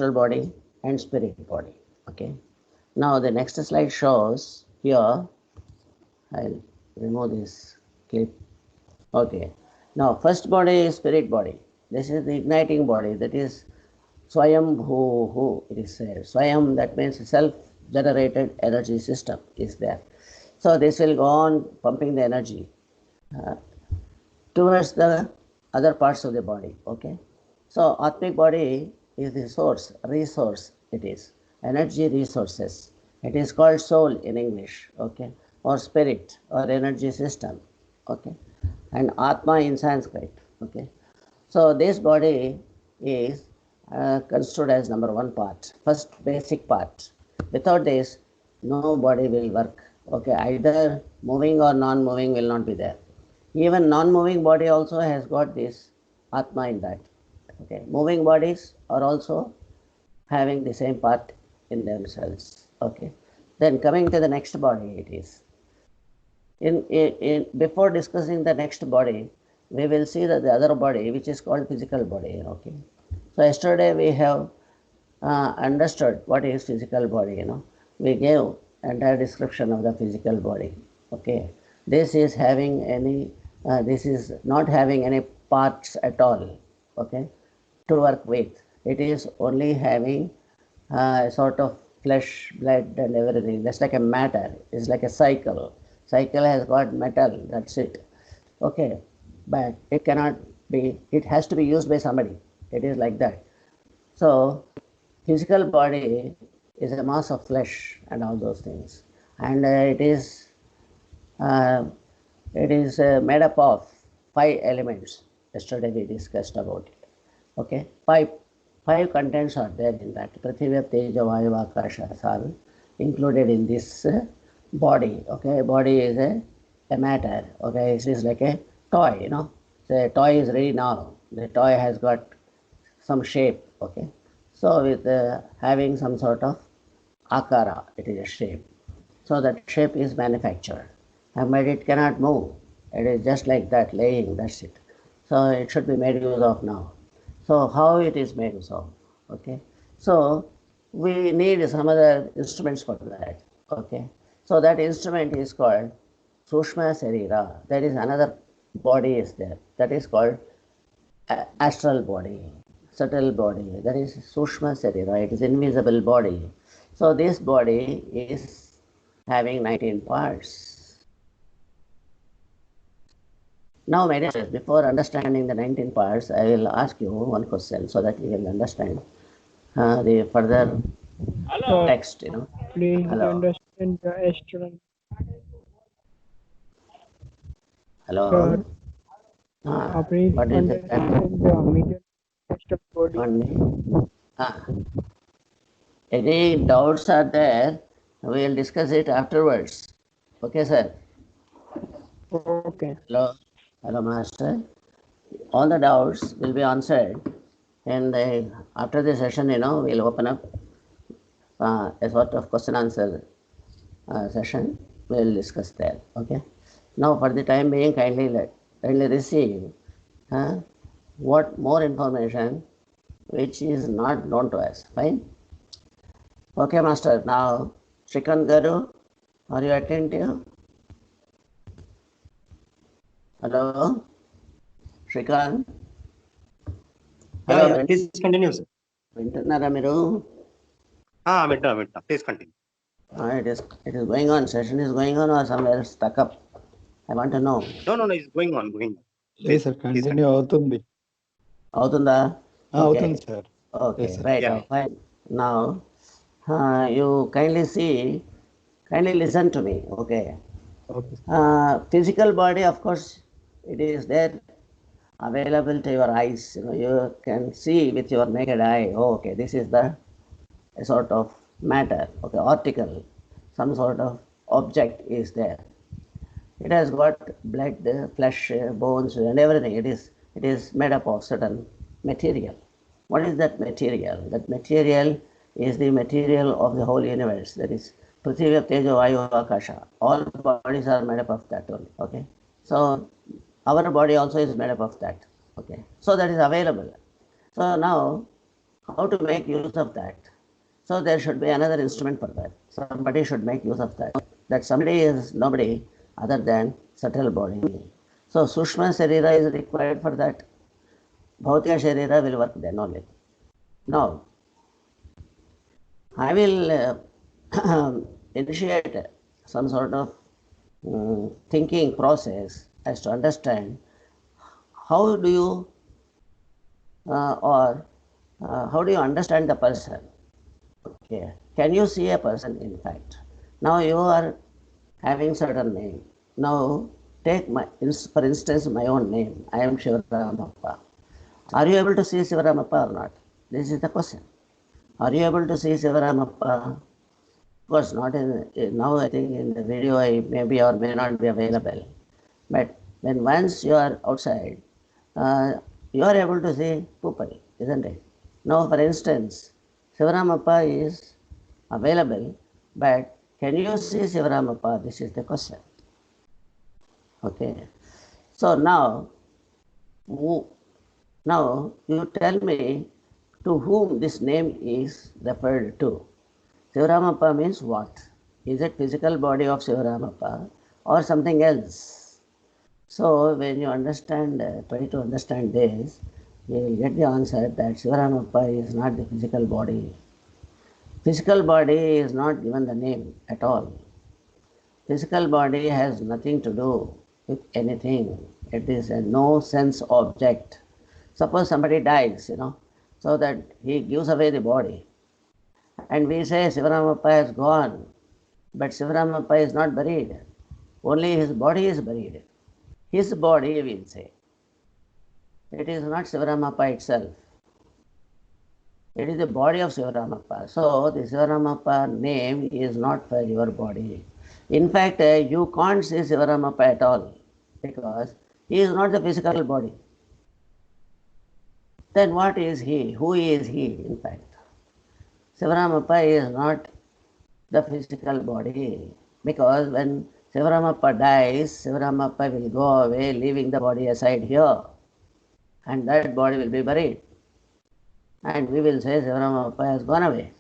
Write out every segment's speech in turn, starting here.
astral body and spirit body. Okay. Now the next slide shows here. I'll remove this clip. Okay. Now first body is spirit body. This is the igniting body. That is Swayam Bhu. It is said. Swayam, that means self-generated energy system is there. So this will go on pumping the energy towards the other parts of the body. Okay. So Atmic body is the source, resource. It is energy resources. It is called soul in English. Okay, or spirit or energy system. Okay, and Atma in Sanskrit. Okay, so this body is construed as number one part, first basic part. Without this, no body will work. Okay, either moving or non-moving will not be there. Even non-moving body also has got this Atma in that. Okay, moving bodies are also having the same part in themselves. Okay, then coming to the next body, it is before discussing the next body, we will see that the other body, which is called physical body. Okay, so yesterday we have understood what is physical body. We gave entire description of the physical body. Okay, this is having any this is not having any parts at all. Okay, to work with. It is only having a sort of flesh, blood, and everything. That's like a matter. It's like a cycle. Cycle has got metal. That's it. Okay, but it cannot be. It has to be used by somebody. It is like that. So, physical body is a mass of flesh and all those things, and uh, it is made up of 5 elements. Yesterday we discussed about it. Okay, five contents are there in that. Prithvi, Teja, Vayu, Akasha, all included in this body. Okay, body is a matter. Okay, it is like a toy. The toy is ready now. The toy has got some shape. Okay, so with having some sort of akara, it is a shape. So that shape is manufactured, but it cannot move. It is just like that, laying. That's it. So it should be made use of now. So how it is made use of? Okay. So we need some other instruments for that. Okay. So that instrument is called Sushma Sarira. That is another body is there. That is called astral body, subtle body. That is Sushma Sarira. It is invisible body. So this body is having 19 parts. Now, my dear, before understanding the 19 parts, I will ask you one question so that you will understand the further text. Please Hello. understand the astral. Hello. Sir, please What is it? understand the middle astral body. Ah, any doubts are there? We will discuss it afterwards. Okay, sir. Okay. Hello. Hello, master. All the doubts will be answered, and after the session, we'll open up a sort of question answer session. We'll discuss there. Okay. Now, for the time being, kindly receive what more information which is not known to us. Fine. Okay, master. Now, Shrikant Garu, are you attentive? Hello, Shrikant. Yeah, please continue, sir. వింటున్నారా మీరు? Vinta. Please continue. It is going on. Session is going on or somewhere stuck up. I want to know. No, it's going on. లేదు sir continue అవుతుంది. అవుతుందా? అవుతుంది sir. Okay, right. Yeah. Fine. Now, you kindly listen to me. Okay. Physical body, of course, it is there available to your eyes. You can see with your naked eye. Oh, okay, this is the a sort of matter. Okay, article, some sort of object is there. It has got blood, flesh, bones, and everything. It is made up of certain material. What is that material? That material is the material of the whole universe. That is Prithvi, Teja, Vayu, Akasha. All bodies are made up of that only. Okay. So our body also is made up of that. Okay. So that is available. So now, how to make use of that. So there should be another instrument for that. Somebody should make use of that. That somebody is nobody other than subtle body. So Sushma Sharira is required for that. Bhautika Sharira will work then only. Now, I will initiate some sort of thinking process as to understand how do you how do you understand the person. Okay. Can you see a person in fact? Now you are having certain name. Now take for instance my own name. I am Shivaramappa. Are you able to see Shivaramappa or not? This is the question. Are you able to see Shivaramappa? Of course not. Now I think in the video I maybe or may not be available. But when once you are outside, you are able to see Pupari, isn't it? Now for instance, Shivaramappa is available, but can you see Shivaramappa? This is the question. Okay. So now you tell me to whom this name is referred to. Shivaramappa means what? Is it physical body of Shivaramappa or something else? So when you understand, try to understand this, you will get the answer that Shivaramappa is not the physical body. Physical body is not given the name at all. Physical body has nothing to do with anything. It is a no sense object. Suppose somebody dies, so that he gives away the body. And we say Shivaramappa has gone, but Shivaramappa is not buried. Only his body is buried. His body, we will say. It is not Shivaramappa itself. It is the body of Shivaramappa. So the Shivaramappa name is not for your body. In fact, you can't see Shivaramappa at all because he is not the physical body. Then what is he? Who is he, in fact? Shivaramappa is not the physical body because when Shivaramappa dies, Shivaramappa will go away, leaving the body aside here, and that body will be buried. And we will say Shivaramappa has gone away.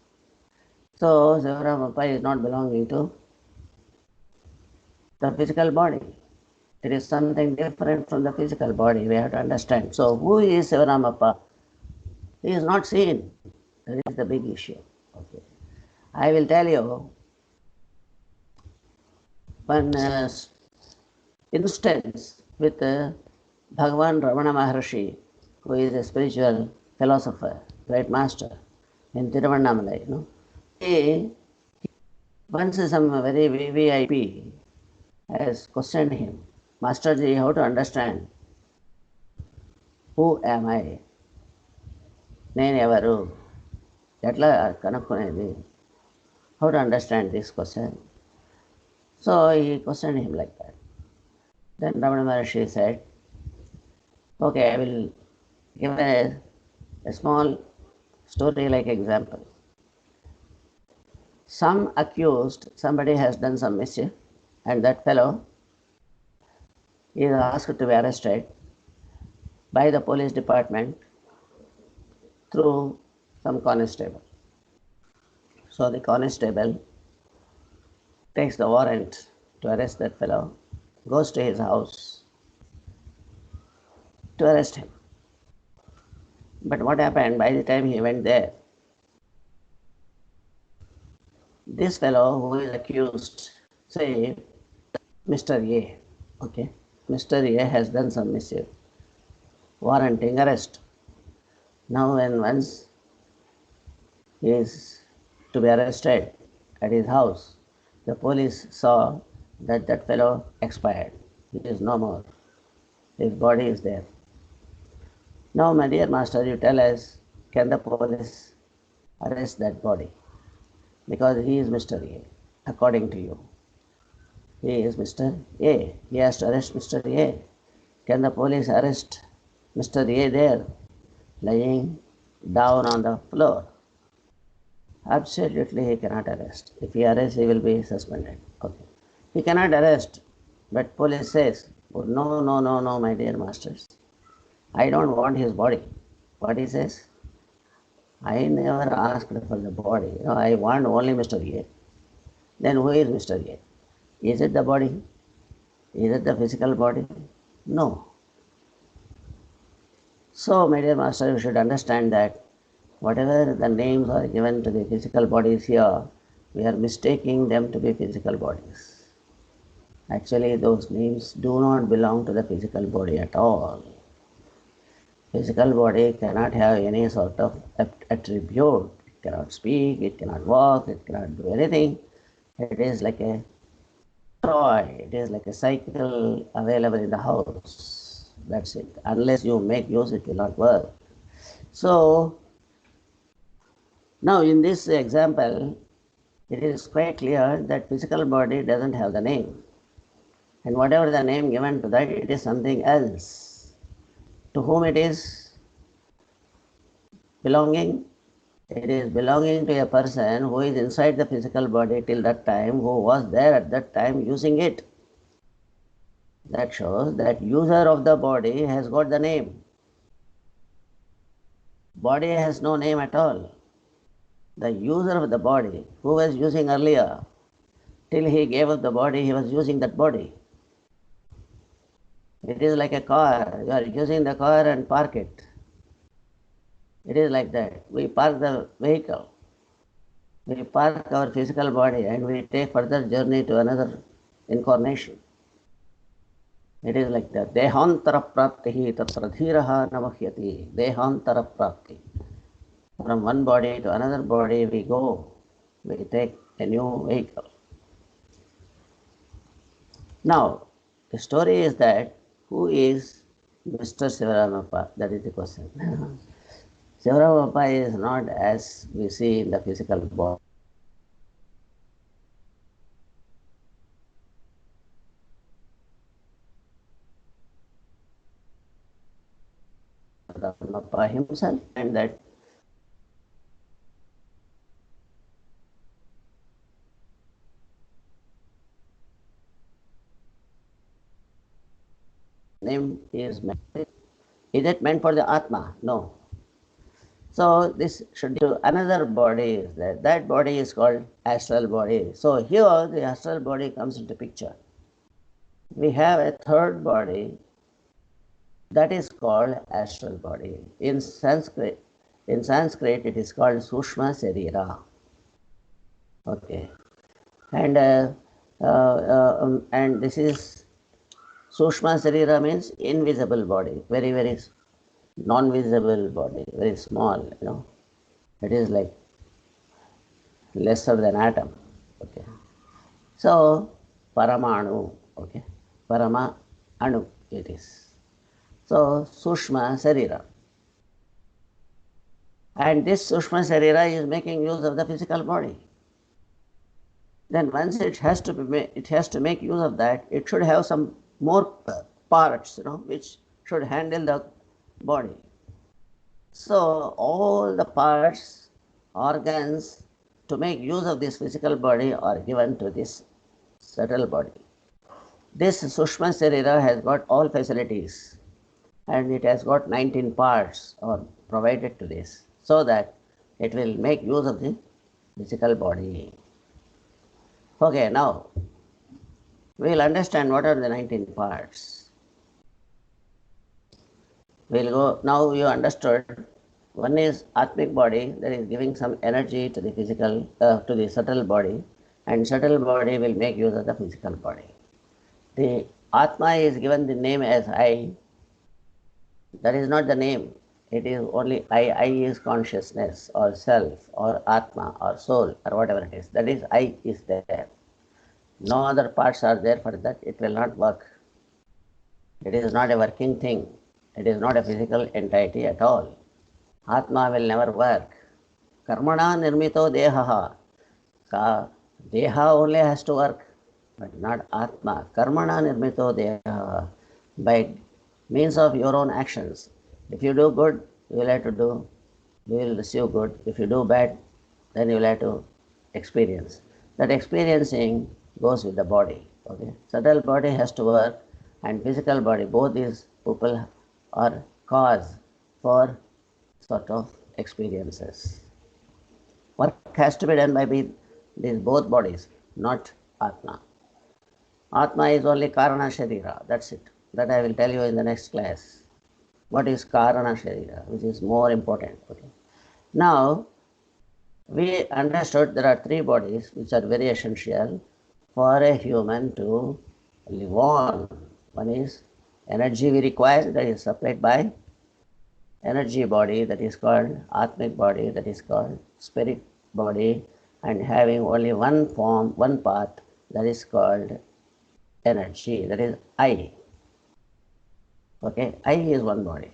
So Shivaramappa is not belonging to the physical body. It is something different from the physical body. We have to understand. So who is Shivaramappa? He is not seen. That is the big issue. Okay. I will tell you one instance with Bhagavan Ramana Maharshi, who is a spiritual philosopher, great master in Tiruvannamalai. He, once some very VVIP has questioned him, Masterji, how to understand who am I? Nenu evaru? Etla kanakkunedi? How to understand this question? So he questioned him like that. Then Ramana Maharshi said, okay, I will give a small story-like example. Some accused, somebody has done some mischief, and that fellow is asked to be arrested by the police department through some constable. So the constable takes the warrant to arrest that fellow, goes to his house to arrest him. But what happened, by the time he went there, this fellow who is accused, say Mr. A, okay, Mr. A has done some mischief, warranting arrest. Now when once he is to be arrested at his house, the police saw that that fellow expired. He is no more. His body is there. Now, my dear master, you tell us, can the police arrest that body? Because he is Mr. A, according to you. He is Mr. A. He has to arrest Mr. A. Can the police arrest Mr. A there, lying down on the floor? Absolutely he cannot arrest. If he arrests, he will be suspended. Okay. He cannot arrest, but police says, oh, no, my dear masters. I don't want his body. What he says? I never asked for the body. I want only Mr. A. Then who is Mr. A? Is it the body? Is it the physical body? No. So, my dear master, you should understand that whatever the names are given to the physical bodies here, we are mistaking them to be physical bodies. Actually, those names do not belong to the physical body at all. Physical body cannot have any sort of attribute. It cannot speak, it cannot walk, it cannot do anything. It is like a toy, it is like a cycle available in the house. That's it. Unless you make use, it will not work. So, now in this example, it is quite clear that physical body doesn't have the name. And whatever the name given to that, it is something else. To whom it is belonging? It is belonging to a person who is inside the physical body till that time, who was there at that time using it. That shows that user of the body has got the name. Body has no name at all. The user of the body, who was using earlier, till he gave up the body, he was using that body. It is like a car. You are using the car and park it. It is like that. We park the vehicle. We park our physical body and we take further journey to another incarnation. It is like that. Dehantara praptihi tatra dhiraha namahyati. Dehantara prapti. From one body to another body we go. We take a new vehicle. Now, the story is that who is Mr. Sivaramappa? That is the question. Sivaramappa is not as we see in the physical body. Sivaramappa himself, and that name is meant. Is it meant for the Atma? No. So this should be another body is there. That body is called astral body. So here the astral body comes into picture. We have a third body that is called astral body. In Sanskrit it is called Sushma Sarira. Okay. And this is Sushma Sarira means invisible body, very, very non-visible body, very small, It is like lesser than atom. Okay. So Paramanu, okay. Parama Anu it is. So Sushma Sarira. And this Sushma Sarira is making use of the physical body. Then once it has to make use of that, it should have some more parts, which should handle the body. So all the parts, organs to make use of this physical body are given to this subtle body. This Sushma Sarira has got all facilities and it has got 19 parts are provided to this so that it will make use of the physical body. Okay, now we will understand what are the 19 parts. We'll go, now you understood, one is Atmic body that is giving some energy to the physical, to the subtle body, and subtle body will make use of the physical body. The Atma is given the name as I. That is not the name. It is only I. I is consciousness or self or Atma or soul or whatever it is. That is I is there. No other parts are there for that. It will not work. It is not a working thing. It is not a physical entity at all. Atma will never work. Karmana nirmito dehaha. Deha only has to work, but not Atma. Karmana nirmito dehaha. By means of your own actions. If you do good, you will have to do, you will receive good. If you do bad, then you will have to experience. That experiencing goes with the body. Okay? Subtle body has to work and physical body, both these people are cause for sort of experiences. Work has to be done by these both bodies, not Atma. Atma is only Karana Sharira, that's it. That I will tell you in the next class. What is Karana Sharira, which is more important. Okay. Now, we understood there are three bodies which are very essential for a human to live on. One is energy we require, that is supplied by energy body, that is called Atmic body, that is called spirit body, and having only one form, one part, that is called energy, that is I. Okay, I is one body,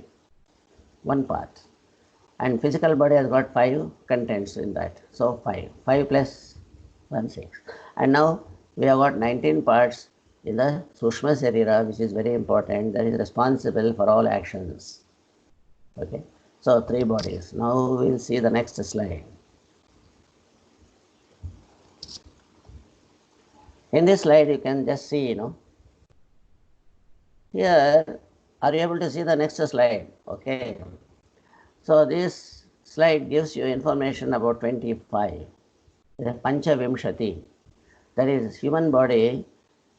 one part. And physical body has got 5 contents in that. So 5. 5 plus 1, 6. And now we have got 19 parts in the Sushma Sarira, which is very important, that is responsible for all actions. Okay. So 3 bodies. Now we will see the next slide. In this slide you can just see, here, are you able to see the next slide? Okay. So this slide gives you information about 25. Panchavimshati. That is, human body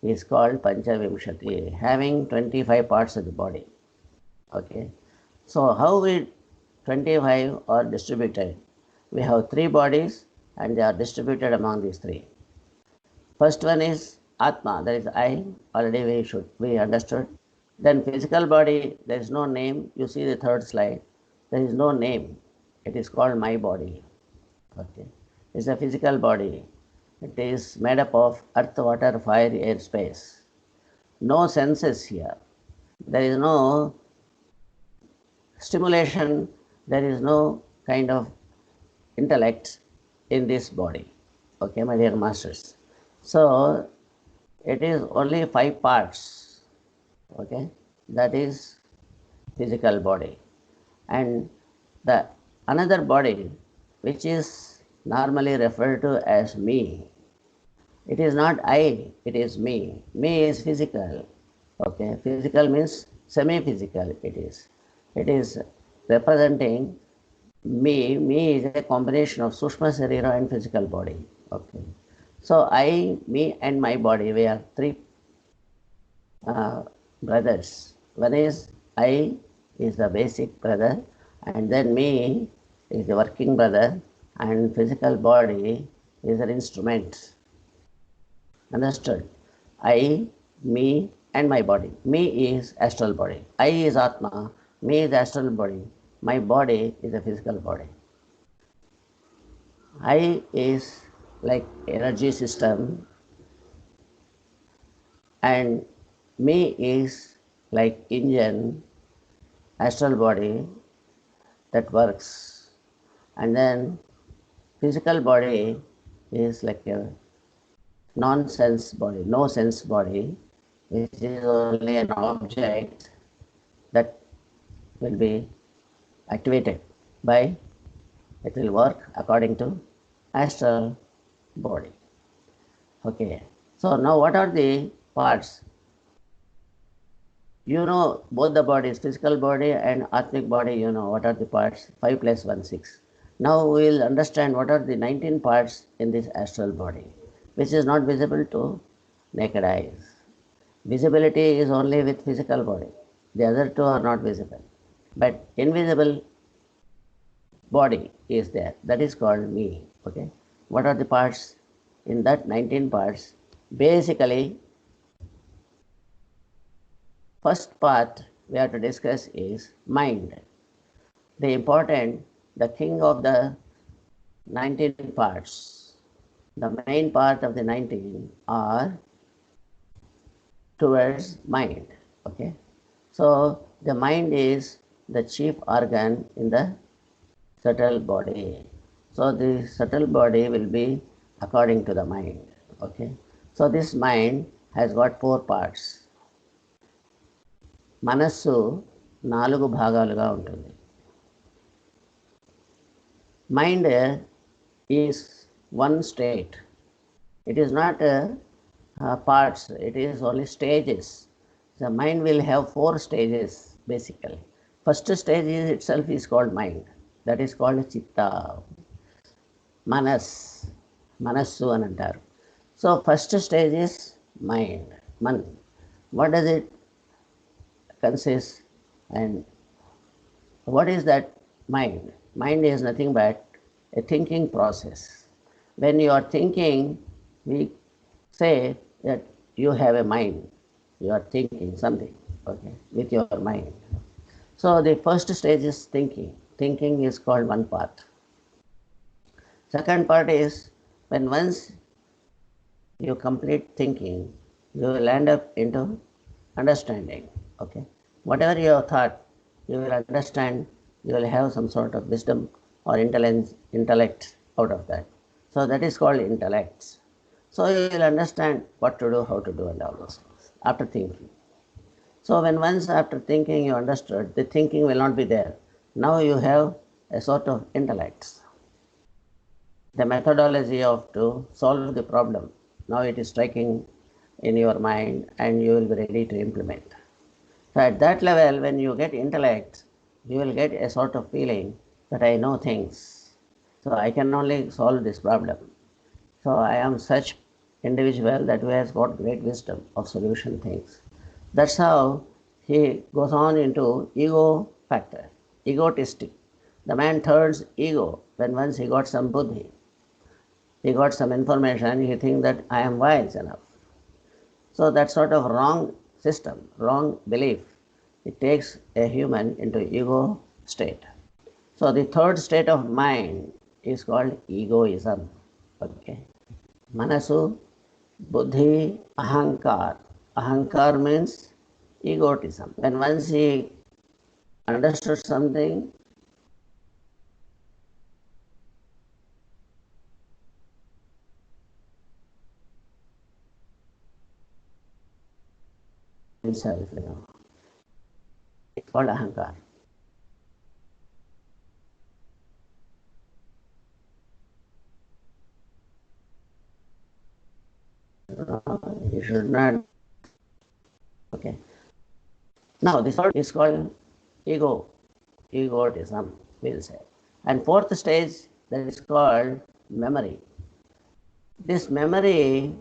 is called Panchavimshati, having 25 parts of the body. Okay. So how we 25 are distributed? We have 3 bodies and they are distributed among these 3. First one is Atma, that is I, already we understood. Then physical body, there is no name. You see the third slide. There is no name. It is called my body. Okay. It's a physical body. It is made up of earth, water, fire, air, space. No senses here. There is no stimulation. There is no kind of intellect in this body. Okay, my dear masters. So it is only 5 parts. Okay, that is physical body. And the another body which is normally referred to as me. It is not I, it is me. Me is physical. Okay, physical means semi-physical it is. It is representing me. Me is a combination of Sushma Sarira and physical body. Okay. So I, me and my body, we are 3 brothers. One is I is the basic brother, and then me is the working brother, and physical body is an instrument. Understood? I, me and my body. Me is astral body. I is Atma. Me is astral body. My body is a physical body. I is like energy system, and me is like engine, astral body that works, and then physical body is like a non-sense body, no sense body, which is only an object that will be activated by, it will work according to astral body. Okay, so now what are the parts? You know both the bodies, physical body and Atmic body, you know what are the parts, 5 plus 1, 6. Now we will understand what are the 19 parts in this astral body, which is not visible to naked eyes. Visibility is only with physical body. The other 2 are not visible. But invisible body is there. That is called me. Okay. What are the parts? In that 19 parts, basically, first part we have to discuss is mind. The king of the 19 parts, the main part of the 19 are towards mind. Okay. So the mind is the chief organ in the subtle body. So the subtle body will be according to the mind. Okay. So this mind has got 4 parts. మనస్సు 4 భాగాలుగా ఉంటుంది. Mind is one state. It is not parts, it is only stages. The mind will have 4 stages basically. First stage is itself is called mind. That is called chitta. Manas. Manassu అని అంటారు. So first stage is mind. Man. What does it consist and what is that mind? Mind is nothing but a thinking process. When you are thinking, we say that you have a mind. You are thinking something, okay, with your mind. So the first stage is thinking. Thinking is called one part. Second part is when once you complete thinking, you will end up into understanding, okay. Whatever you have thought, you will understand, you will have some sort of wisdom or intellect out of that. So that is called intellect. So you will understand what to do, how to do and all those things after thinking. So when once after thinking you understood, the thinking will not be there. Now you have a sort of intellect. The methodology of to solve the problem. Now it is striking in your mind and you will be ready to implement. So at that level, when you get intellect, you will get a sort of feeling that I know things. So I can only solve this problem. So I am such individual that who has got great wisdom of solution things. That's how he goes on into ego factor, egotistic. The man turns ego when once he got some buddhi. He got some information, he thinks that I am wise enough. So that sort of wrong system, wrong belief, it takes a human into ego state. So the third state of mind is called egoism. Okay. Manasu, buddhi, ahankar. Ahankar means egotism. When once he understood something, himself, it's called ahankar. You should not. Okay. Now this third is called ego, egotism, we'll say. And fourth stage, that is called memory. This memory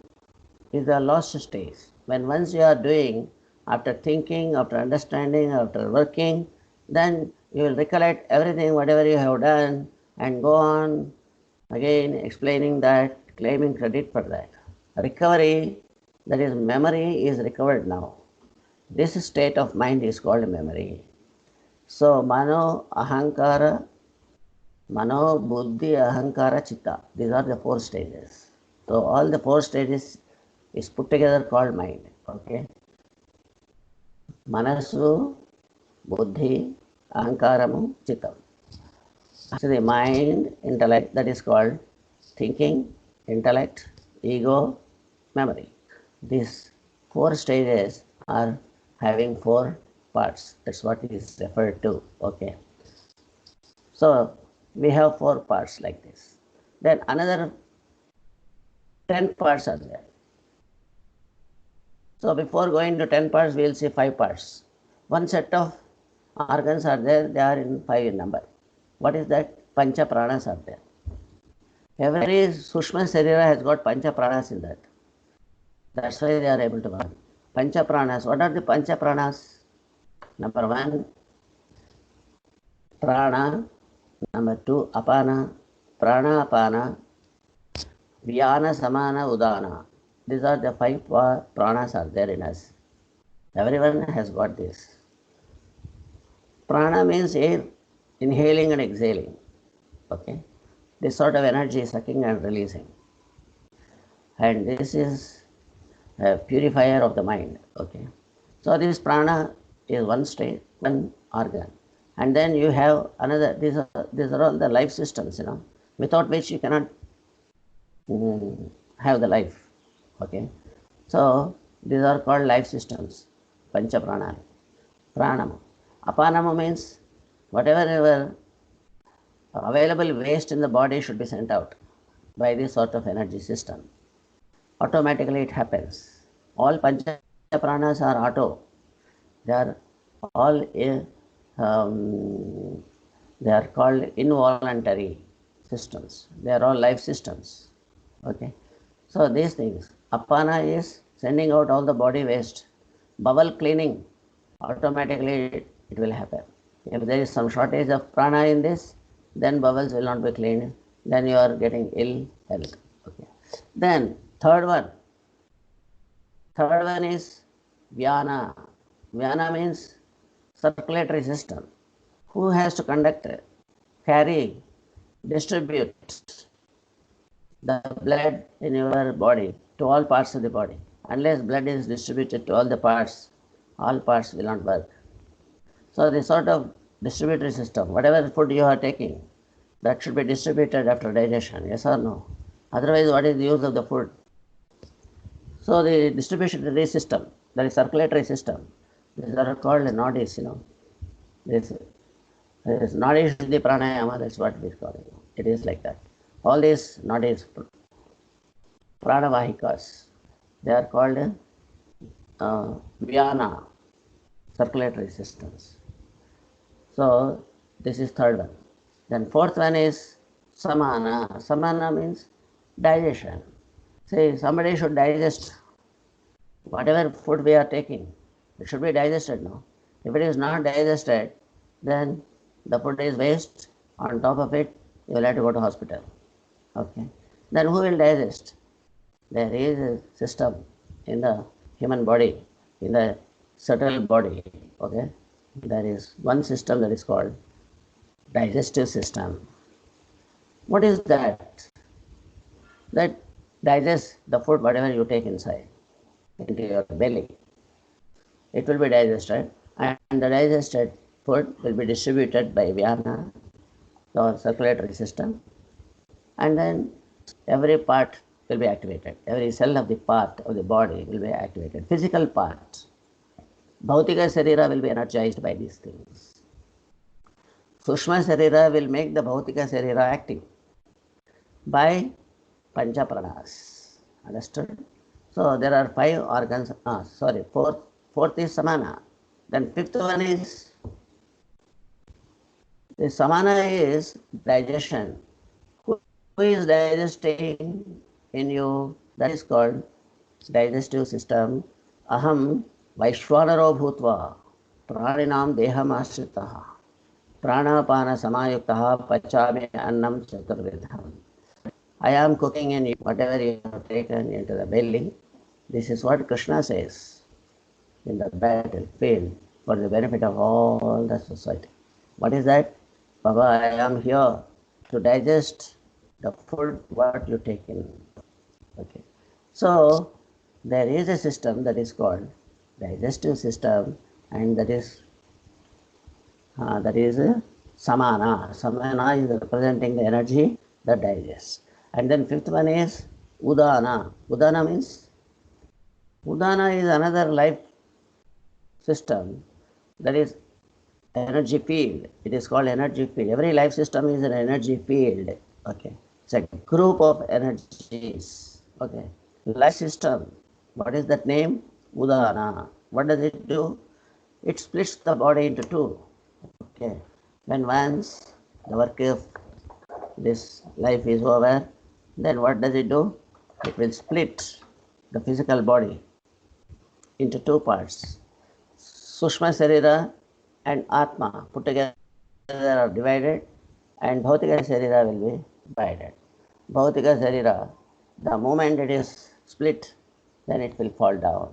is the lost stage. When once you are doing, after thinking, after understanding, after working, then you will recollect everything, whatever you have done, and go on again explaining that, claiming credit for that. Recovery, that is memory, is recovered now. This state of mind is called memory. So mano, ahankara, mano, buddhi, ahankara, chitta. These are the four stages. So all the four stages is put together called mind. Okay. Manasu, buddhi, ahankaramu, chittam. So the mind, intellect, that is called thinking, intellect, ego, memory. These four stages are having four parts. That's what it is referred to. Okay. So we have four parts like this. Then another 10 parts are there. So before going to 10 parts, we will see 5 parts. One set of organs are there, they are in 5 in number. What is that? Pancha pranas are there. Every Sushma Sarira has got Pancha pranas in that. That's why they are able to run. Pancha pranas. What are the Pancha pranas? Number 1, prana. Number 2, apana. Prana, apana. Vyana, samana, udana. These are the 5 pranas are there in us. Everyone has got this. Prana means air, inhaling and exhaling. Okay. This sort of energy is sucking and releasing. And this is a purifier of the mind. Okay. So this prana is one state, one organ. And then you have another, these are all the life systems, without which you cannot have the life. Okay. So these are called life systems, pancha prana. Pranama. Apanama means whatever available waste in the body should be sent out by this sort of energy system. Automatically it happens. All pancha pranas are auto. They are all They are called involuntary systems. They are all life systems. Okay. So these things, apana is sending out all the body waste. Bowel cleaning, automatically it will happen. If there is some shortage of prana in this, then bowels will not be cleaned. Then you are getting ill health. Okay. Then third one is Vyana. Vyana means circulatory system. Who has to conduct, carry, distribute the blood in your body to all parts of the body? Unless blood is distributed to all parts will not work. So the sort of distributory system, whatever food you are taking, that should be distributed after digestion, yes or no? Otherwise, what is the use of the food? So the distributory system, that is circulatory system, these are called nadis, This nadis the pranayama, that's what we call it. It is like that. All these nadis, pranavahikas, they are called vyana, circulatory systems. So this is third one. Then fourth one is samana. Samana means digestion. See, somebody should digest whatever food we are taking. It should be digested, no? If it is not digested, then the food is waste. On top of it, you will have to go to hospital. Okay. Then who will digest? There is a system in the human body, in the subtle body. Okay. There is one system that is called digestive system. What is that? That digests the food, whatever you take inside, into your belly. It will be digested, and the digested food will be distributed by Vyana, the circulatory system, and then every part will be activated. Every cell of the part of the body will be activated. Physical part. Bhautika Sarira will be energized by these things. Sushma Sarira will make the Bhautika Sarira active by Pancha Pranas. Understood? So there are 5 organs. Fourth is Samana. Then fifth one is, the Samana is digestion. Who is digesting in you? That is called digestive system. Aham Vaishwanaro Bhutva Praninam Deham Ashritaha Pranapana Samayuktaha Pachami Annam Chaturvidham. I am cooking in you, whatever you have taken into the belly. This is what Krishna says in the battlefield for the benefit of all the society. What is that? Baba, I am here to digest the food what you take in. Okay. So there is a system that is called digestive system, and that is samana. Samana is representing the energy that digests. And then fifth one is udana. Udana means, udana is another life system, that is energy field. It is called energy field. Every life system is an energy field. Okay. It's a group of energies. Okay. Life system. What is that name? Udana. What does it do? It splits the body into two. Okay. When once the work of this life is over, then what does it do? It will split the physical body into two parts. Sushma Sarira and Atma put together are divided, and Bhautika Sarira will be divided. Bhautika Sarira, the moment it is split, then it will fall down,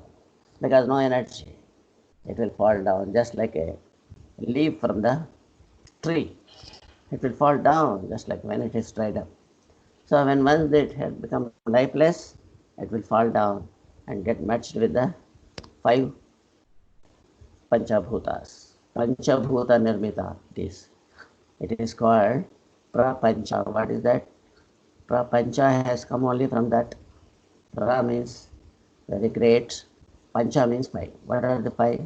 because no energy. It will fall down just like a leaf from the tree. It will fall down just like when it is dried up. So when once it has become lifeless, it will fall down and get merged with the 5 Panchabhutas. Panchabhuta Nirmita it is called Prapancha. What is that? Prapancha has come only from that. Pra means very great. Pancha means 5. What are the 5?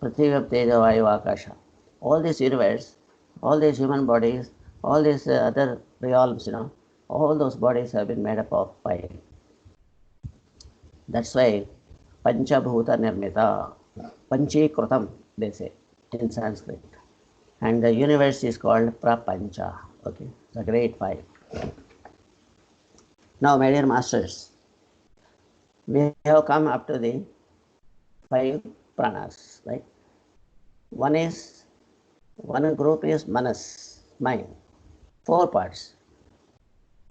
Prithvi, Teja, Vayu, Akasha. All this universe, all these human bodies, all these other realms, all those bodies have been made up of 5. That's why Panchabhuta Nirmita, Panchikrutam, they say in Sanskrit. And the universe is called Prapancha. Okay, the great five. Now, my dear masters, we have come up to the five pranas, right? One group is manas, mind, 4 parts.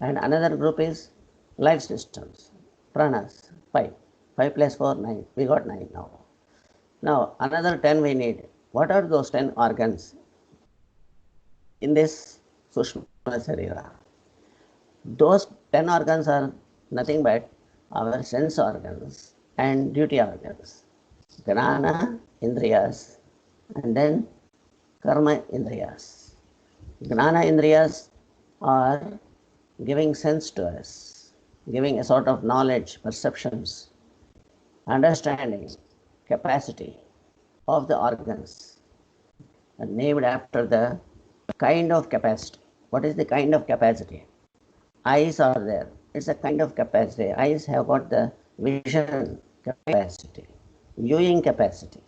And another group is life systems, pranas, 5. 5 plus 4, 9. We got 9 now. Now, another 10 we need. What are those 10 organs in this Sushma Sarira? Those 10 organs are nothing but our sense organs and duty organs. Gnana Indriyas and then Karma Indriyas. Gnana Indriyas are giving sense to us, giving a sort of knowledge, perceptions, understanding, capacity of the organs, and named after the kind of capacity. What is the kind of capacity? Eyes are there. It's a kind of capacity. Eyes have got the vision capacity, viewing capacity.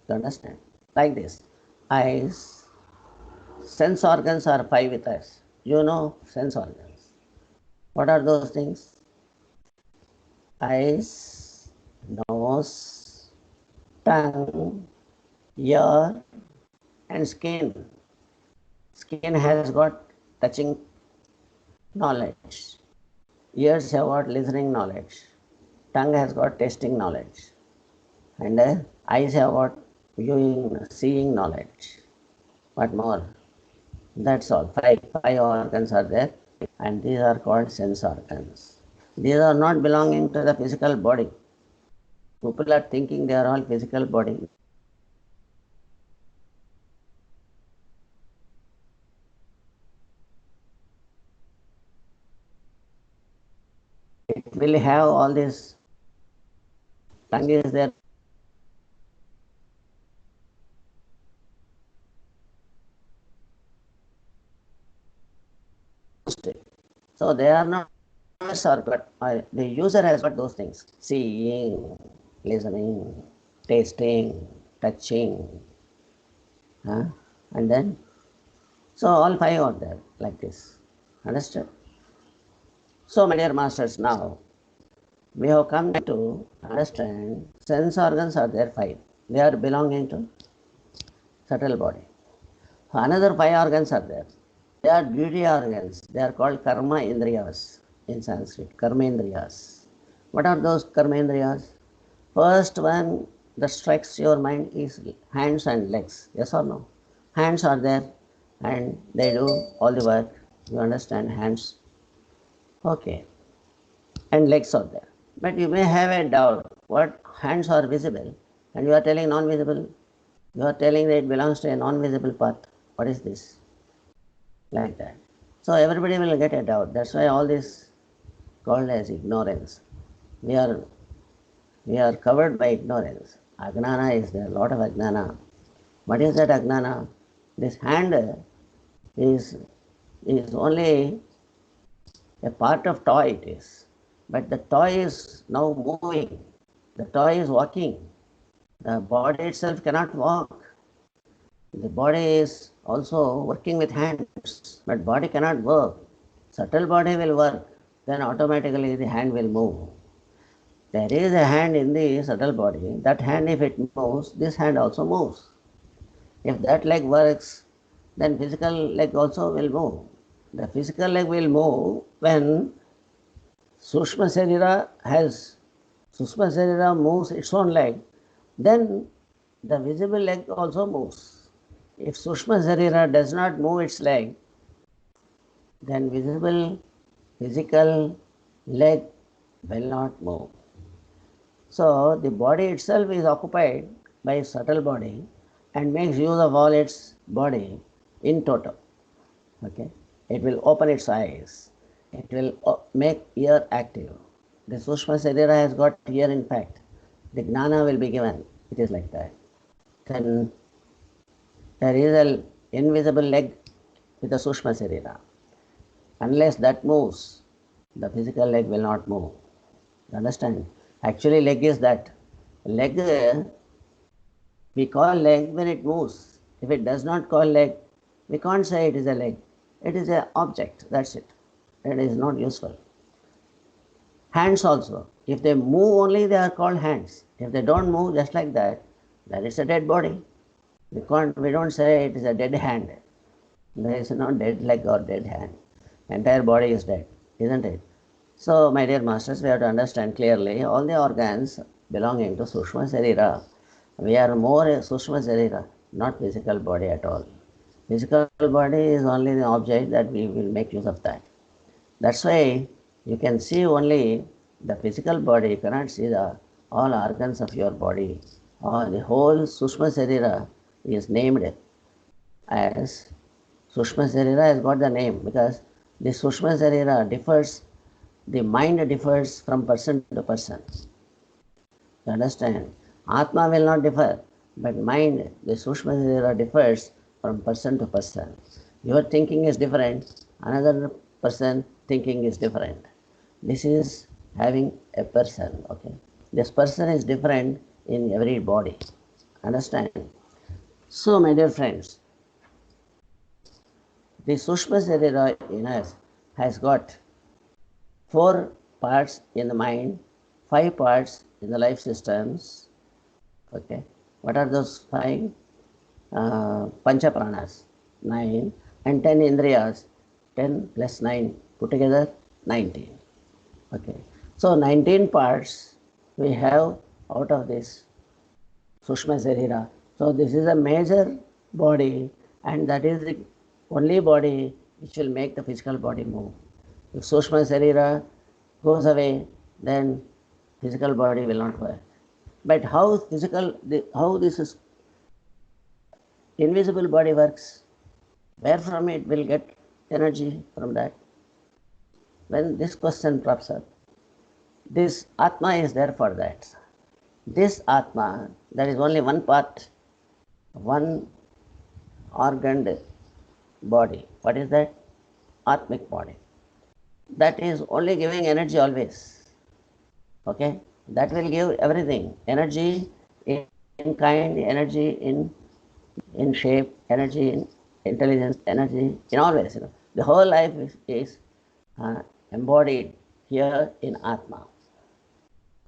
You understand? Like this. Eyes, sense organs are 5 with us. You know sense organs. What are those things? Eyes, nose, tongue, ear, and skin. Skin has got touching knowledge. Ears have got listening knowledge. Tongue has got tasting knowledge. And eyes have got viewing, seeing knowledge. What more? That's all. Five organs are there, and these are called sense organs. These are not belonging to the physical body. People are thinking they are all physical body. It will have all this. Tongue is there. So they are not but the user has got those things: seeing, listening, tasting, touching, and then so all 5 are there like this. Understood? So, my dear masters, now we have come to understand sense organs are there 5. They are belonging to subtle body. Another 5 organs are there. They are duty organs. They are called karma indriyas in Sanskrit. Karma indriyas. What are those karma indriyas? First one that strikes your mind is hands and legs. Yes or no? Hands are there and they do all the work. You understand? Hands. Okay. And legs are there. But you may have a doubt. What hands are visible and you are telling non-visible? You are telling that it belongs to a non-visible part. What is this? Like that. So everybody will get a doubt. That's why all this called as ignorance. We are covered by ignorance. Ajnana is there, a lot of ajnana. What is that ajnana? This hand is only a part of toy it is. But the toy is now moving. The toy is walking. The body itself cannot walk. The body is also working with hands, but body cannot work. Subtle body will work, then automatically the hand will move. There is a hand in the subtle body. That hand, if it moves, this hand also moves. If that leg works, then physical leg also will move. The physical leg will move when Sushma Sarira moves its own leg, then the visible leg also moves. If Sushma Sarira does not move its leg, then visible physical leg will not move. So the body itself is occupied by subtle body and makes use of all its body in total. Okay? It will open its eyes. It will make ear active. The Sushma Sarira has got ear in fact. The Gnana will be given. It is like that. Then there is an invisible leg with the Sushma Sarira. Unless that moves, the physical leg will not move. You understand? Actually, leg is that. Leg, we call leg when it moves. If it does not call leg, We can't say it is a leg. It is an object, that's it. It is not useful. Hands also. If they move only, they are called hands. If they don't move just like that, then it's a dead body. We don't say it is a dead hand. There is no dead leg or dead hand. Entire body is dead, isn't it? So, my dear masters, we have to understand clearly all the organs belonging to Sushma Sarira. We are more a Sushma Sarira, not physical body at all. Physical body is only the object that we will make use of that. That's why you can see only the physical body, you cannot see the all organs of your body. Or the whole Sushma Sarira is named as Sushma Sarira has got the name because the Sushma Sarira differs, the mind differs from person to person. You understand? Atma will not differ, but mind, the Sushma Sarira differs from person to person. Your thinking is different, another person thinking is different. This is having a person, okay? This person is different in every body. Understand? So, my dear friends, the Sushma Sarira in us has got 4 parts in the mind, 5 parts in the life systems. Okay, what are those 5? Pancha pranas, 9, and 10 indriyas, 10 plus 9, put together 19. Okay, so 19 parts we have out of this Sushma Sarira. So this is a major body, and that is the only body which will make the physical body move. If Sushma Sarira goes away, then physical body will not work. But how this is invisible body works? Where from it will get energy from that? When this question crops up, this Atma is there for that. This Atma, that is only one part, one organed body. What is that? Atmic body. That is only giving energy always. Okay? That will give everything. Energy in kind, energy in shape, energy in intelligence, energy in all ways. The whole life is embodied here in Atma.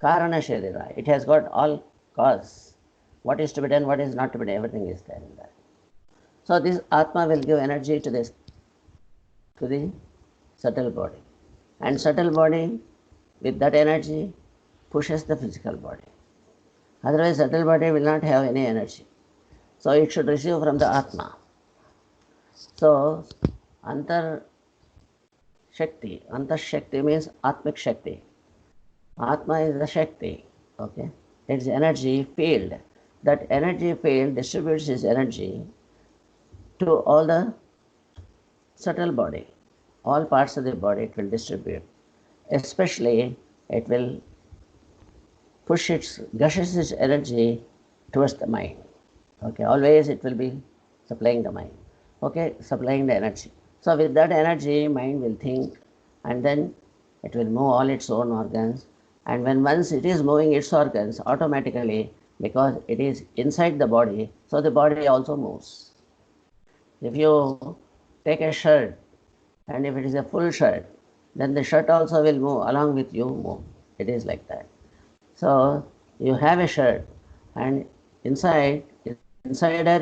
Karana Sharira. It has got all cause. What is to be done, what is not to be done, everything is there in that. So this Atma will give energy to the subtle body. And subtle body with that energy pushes the physical body. Otherwise subtle body will not have any energy. So it should receive from the Atma. So Antar Shakti means Atmic Shakti. Atma is the Shakti, okay? It's energy field. That energy field distributes its energy to all the subtle body. All parts of the body it will distribute. Especially it will gushes its energy towards the mind. Okay, always it will be supplying the mind. Okay, supplying the energy. So with that energy, mind will think, and then it will move all its own organs. And when once it is moving its organs, automatically, because it is inside the body, so the body also moves. If you take a shirt, and if it is a full shirt, then the shirt also will move along with you move. It is like that. So you have a shirt, and insider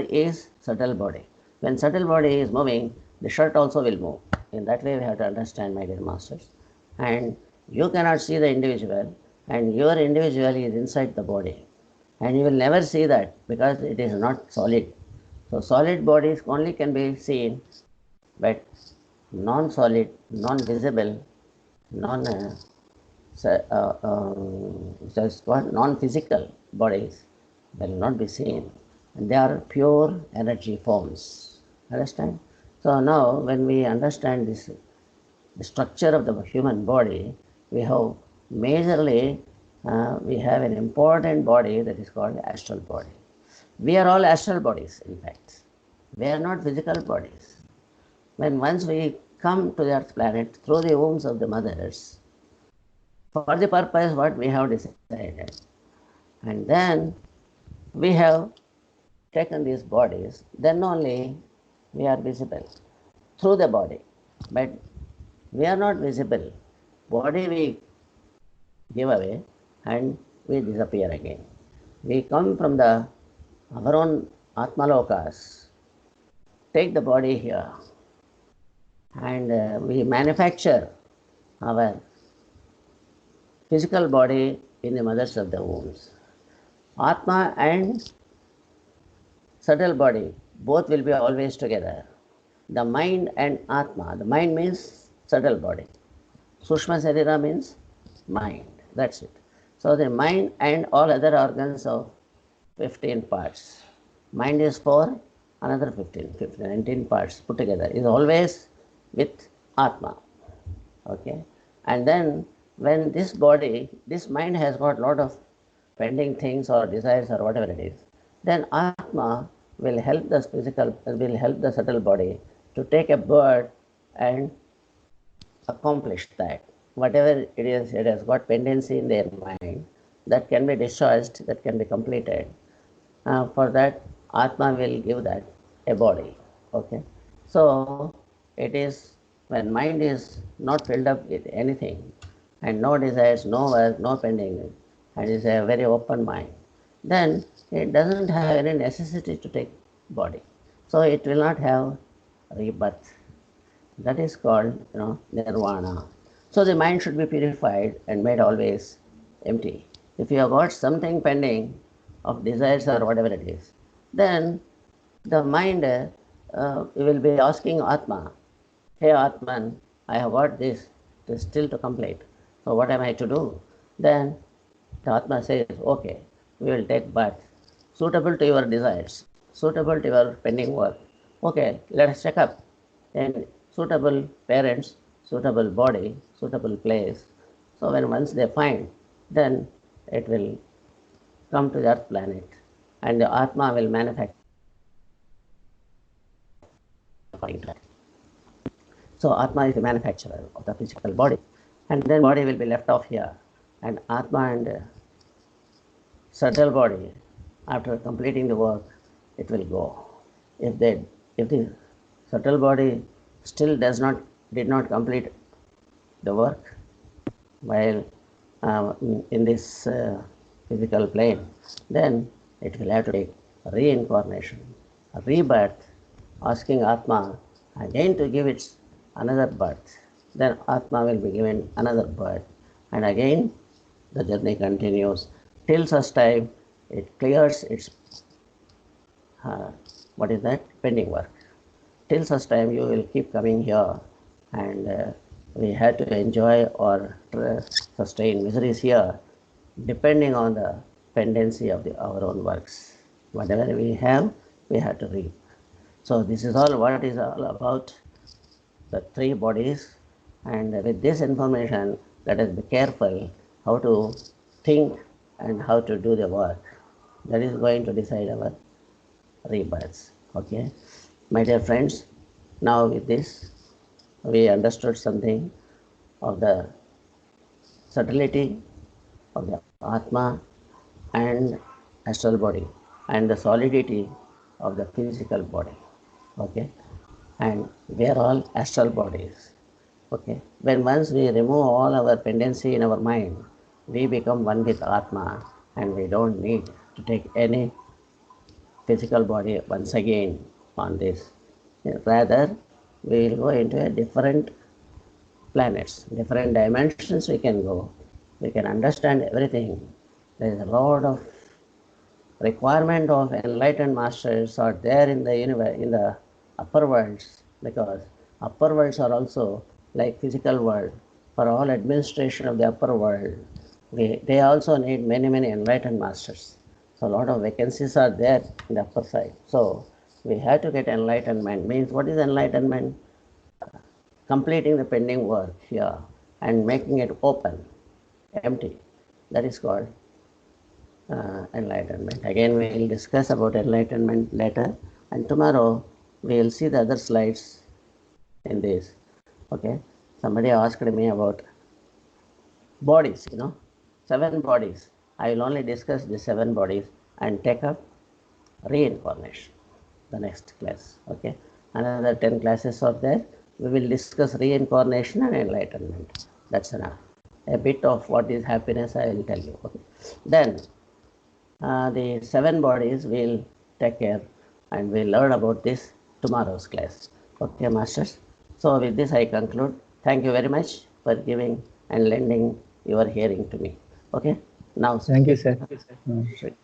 is subtle body. When subtle body is moving, the shirt also will move. In that way we have to understand, my dear masters. And you cannot see the individual, and your individual is inside the body. And you will never see that because it is not solid. So solid bodies only can be seen, but non-solid, non-visible, non-physical bodies will not be seen. And they are pure energy forms. Understand? So now when we understand this, the structure of the human body, we have majorly, we have an important body that is called astral body. We are all astral bodies, in fact. We are not physical bodies. When once we come to the earth planet through the wombs of the mothers, for the purpose what we have decided, and then we have taken these bodies, then only We are visible through the body, but we are not visible. Body we give away and we disappear again. We come from our own Atmalokas, take the body here, and we manufacture our physical body in the mothers of the wombs. Atma and subtle body, both will be always together. The mind and Atma, the mind means subtle body. Sushma Sarira means mind, that's it. So the mind and all other organs of 15 parts. Mind is 4, another 15, 19 parts put together is always with Atma. Okay? And then when this body, this mind has got a lot of pending things or desires or whatever it is, then Atma will help the subtle body to take a bird and accomplish that. Whatever it is, it has got pendency in their mind that can be discharged, that can be completed. For that, Atma will give that a body. Okay. So it is when mind is not filled up with anything and no desires, no work, no pending, and is a very open mind, then it doesn't have any necessity to take body. So it will not have rebirth. That is called, nirvana. So the mind should be purified and made always empty. If you have got something pending of desires or whatever it is, then the mind will be asking Atma, hey Atman, I have got this still to complete. So what am I to do? Then the Atma says, okay, we will take birth suitable to your desires, suitable to your pending work. Okay, let us check up. Then suitable parents, suitable body, suitable place. So when once they find, then it will come to the earth planet and the Atma will manufacture according to that. So Atma is the manufacturer of the physical body, and then body will be left off here, and Atma and subtle body, after completing the work, it will go. If the subtle body still did not complete the work while in this physical plane, then it will have to take reincarnation, a rebirth, asking Atma again to give its another birth. Then Atma will be given another birth, and again the journey continues till such time it clears its pending work. Till such time you will keep coming here, and we have to enjoy or sustain miseries here depending on the pendency of our own works. Whatever we have to reap. So this is all what is all about the three bodies, and with this information let us be careful how to think and how to do the work. That is going to decide our rebirths. Okay, my dear friends, now with this we understood something of the subtlety of the Atma and astral body and the solidity of the physical body. Okay, and we are all astral bodies. Okay, when once we remove all our pendency in our mind, we become one with Atma, and we don't need to take any physical body once again on this. Rather, we will go into a different planets, different dimensions we can go. We can understand everything. There is a lot of requirement of enlightened masters are there in the universe, in the upper worlds, because upper worlds are also like physical world. For all administration of the upper world, they also need many enlightened masters. So a lot of vacancies are there in the upper side. So we have to get enlightenment. Means what is enlightenment? Completing the pending work here and making it open, empty. That is called enlightenment. Again, we will discuss about enlightenment later, and tomorrow we will see the other slides in this. Okay, somebody asked me about bodies, 7 bodies. I will only discuss the 7 bodies and take up reincarnation the next class. Okay, Another 10 classes are there. We will discuss reincarnation and enlightenment. That's enough. A bit of what is happiness I will tell you. Okay. Then the 7 bodies we'll take care and we'll learn about this tomorrow's class. Okay, masters. So with this I conclude. Thank you very much for giving and lending your hearing to me. Okay. Now, Thank you, sir. Shri